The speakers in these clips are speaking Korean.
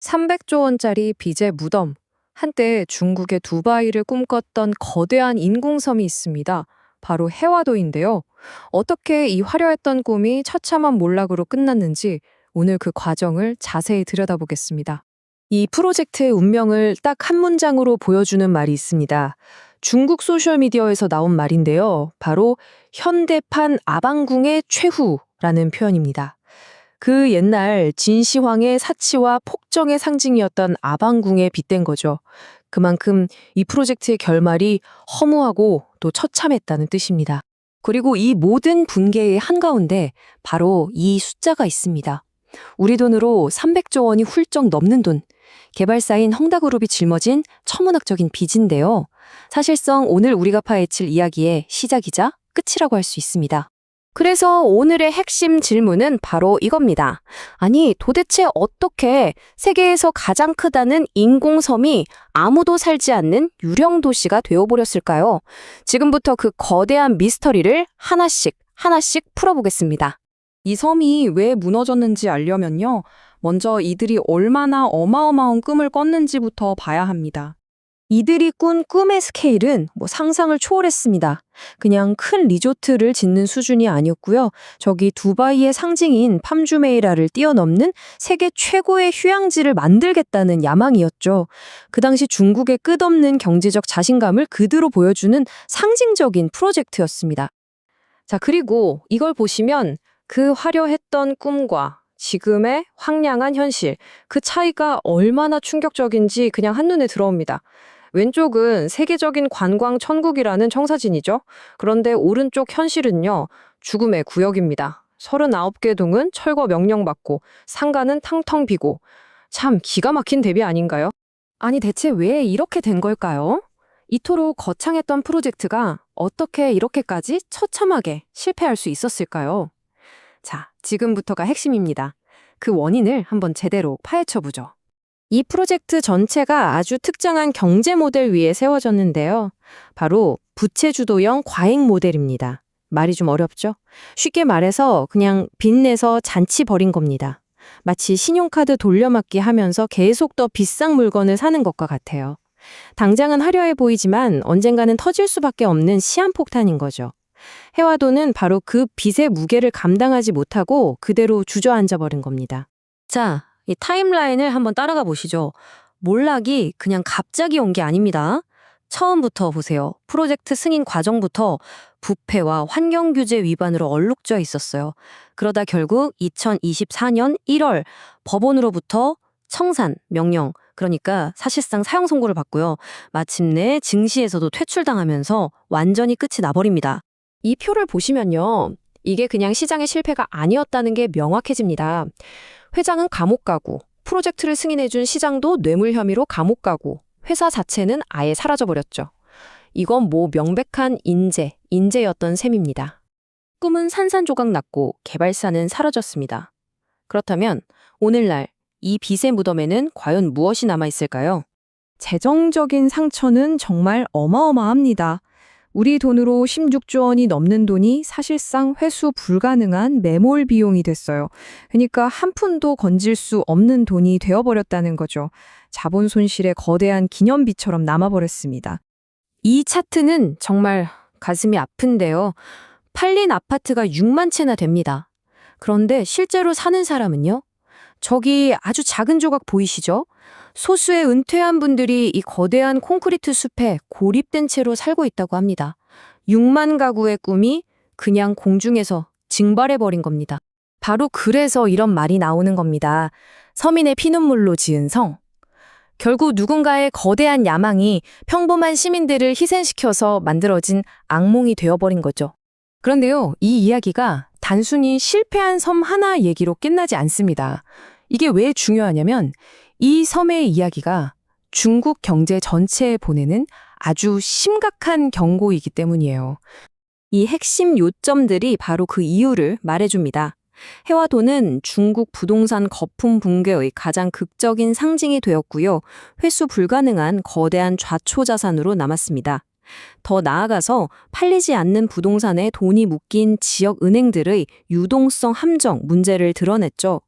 300조 원짜리 빚의 무덤. 한때 중국의 두바이를 꿈꿨던 거대한 인공섬이 있습니다. 바로 해화도인데요. 어떻게 이 화려했던 꿈이 처참한 몰락으로 끝났는지 오늘 그 과정을 자세히 들여다보겠습니다. 이 프로젝트의 운명을 딱 한 문장으로 보여주는 말이 있습니다. 중국 소셜미디어에서 나온 말인데요. 바로 현대판 아방궁의 최후라는 표현입니다. 그 옛날 진시황의 사치와 폭정의 상징이었던 아방궁에 빗댄 거죠. 그만큼 이 프로젝트의 결말이 허무하고 또 처참했다는 뜻입니다. 그리고 이 모든 분개의 한가운데 바로 이 숫자가 있습니다. 우리 돈으로 300조 원이 훌쩍 넘는 돈. 개발사인 헝다그룹이 짊어진 천문학적인 빚인데요. 사실상 오늘 우리가 파헤칠 이야기의 시작이자 끝이라고 할 수 있습니다. 그래서 오늘의 핵심 질문은 바로 이겁니다. 아니, 도대체 어떻게 세계에서 가장 크다는 인공섬이 아무도 살지 않는 유령 도시가 되어버렸을까요? 지금부터 그 거대한 미스터리를 하나씩 풀어보겠습니다. 이 섬이 왜 무너졌는지 알려면요. 먼저 이들이 얼마나 어마어마한 꿈을 꿨는지부터 봐야 합니다. 이들이 꾼 꿈의 스케일은 상상을 초월했습니다. 그냥 큰 리조트를 짓는 수준이 아니었고요. 저기 두바이의 상징인 팜주메이라를 뛰어넘는 세계 최고의 휴양지를 만들겠다는 야망이었죠. 그 당시 중국의 끝없는 경제적 자신감을 그대로 보여주는 상징적인 프로젝트였습니다. 자, 그리고 이걸 보시면 그 화려했던 꿈과 지금의 황량한 현실, 그 차이가 얼마나 충격적인지 그냥 한눈에 들어옵니다. 왼쪽은 세계적인 관광 천국이라는 청사진이죠. 그런데 오른쪽 현실은요, 죽음의 구역입니다. 39개 동은 철거 명령받고 상가는 텅텅 비고 참 기가 막힌 대비 아닌가요? 아니 대체 왜 이렇게 된 걸까요? 이토록 거창했던 프로젝트가 어떻게 이렇게까지 처참하게 실패할 수 있었을까요? 자, 지금부터가 핵심입니다. 그 원인을 한번 제대로 파헤쳐보죠. 이 프로젝트 전체가 아주 특정한 경제 모델 위에 세워졌는데요. 바로 부채주도형 과잉 모델입니다. 말이 좀 어렵죠? 쉽게 말해서 그냥 빚내서 잔치 벌인 겁니다. 마치 신용카드 돌려막기 하면서 계속 더 비싼 물건을 사는 것과 같아요. 당장은 화려해 보이지만 언젠가는 터질 수밖에 없는 시한폭탄인 거죠. 해화도는 바로 그 빚의 무게를 감당하지 못하고 그대로 주저앉아 버린 겁니다. 자, 이 타임라인을 한번 따라가 보시죠. 몰락이 그냥 갑자기 온 게 아닙니다. 처음부터 보세요. 프로젝트 승인 과정부터 부패와 환경규제 위반으로 얼룩져 있었어요. 그러다 결국 2024년 1월 법원으로부터 청산, 명령, 그러니까 사실상 사형 선고를 받고요. 마침내 증시에서도 퇴출당하면서 완전히 끝이 나버립니다. 이 표를 보시면요. 이게 그냥 시장의 실패가 아니었다는 게 명확해집니다. 회장은 감옥 가고, 프로젝트를 승인해준 시장도 뇌물 혐의로 감옥 가고, 회사 자체는 아예 사라져버렸죠. 이건 명백한 인재였던 셈입니다. 꿈은 산산조각 났고 개발사는 사라졌습니다. 그렇다면 오늘날 이 빚의 무덤에는 과연 무엇이 남아있을까요? 재정적인 상처는 정말 어마어마합니다. 우리 돈으로 16조 원이 넘는 돈이 사실상 회수 불가능한 매몰 비용이 됐어요. 그러니까 한 푼도 건질 수 없는 돈이 되어버렸다는 거죠. 자본 손실의 거대한 기념비처럼 남아버렸습니다. 이 차트는 정말 가슴이 아픈데요. 팔린 아파트가 6만 채나 됩니다. 그런데 실제로 사는 사람은요? 저기 아주 작은 조각 보이시죠? 소수의 은퇴한 분들이 이 거대한 콘크리트 숲에 고립된 채로 살고 있다고 합니다. 6만 가구의 꿈이 그냥 공중에서 증발해버린 겁니다. 바로 그래서 이런 말이 나오는 겁니다. 서민의 피눈물로 지은 성. 결국 누군가의 거대한 야망이 평범한 시민들을 희생시켜서 만들어진 악몽이 되어버린 거죠. 그런데요, 이 이야기가 단순히 실패한 섬 하나 얘기로 끝나지 않습니다. 이게 왜 중요하냐면 이 섬의 이야기가 중국 경제 전체에 보내는 아주 심각한 경고이기 때문이에요. 이 핵심 요점들이 바로 그 이유를 말해줍니다. 해화도는 중국 부동산 거품 붕괴의 가장 극적인 상징이 되었고요. 회수 불가능한 거대한 좌초자산으로 남았습니다. 더 나아가서 팔리지 않는 부동산에 돈이 묶인 지역 은행들의 유동성 함정 문제를 드러냈죠.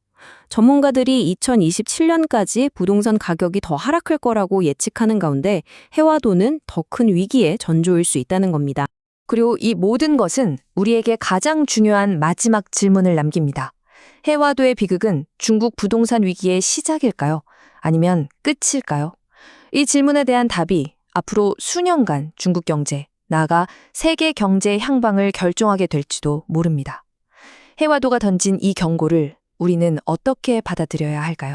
전문가들이 2027년까지 부동산 가격이 더 하락할 거라고 예측하는 가운데 해와도는 더 큰 위기에 전조일 수 있다는 겁니다. 그리고 이 모든 것은 우리에게 가장 중요한 마지막 질문을 남깁니다. 해와도의 비극은 중국 부동산 위기의 시작일까요? 아니면 끝일까요? 이 질문에 대한 답이 앞으로 수년간 중국 경제, 나아가 세계 경제의 향방을 결정하게 될지도 모릅니다. 해와도가 던진 이 경고를 우리는 어떻게 받아들여야 할까요?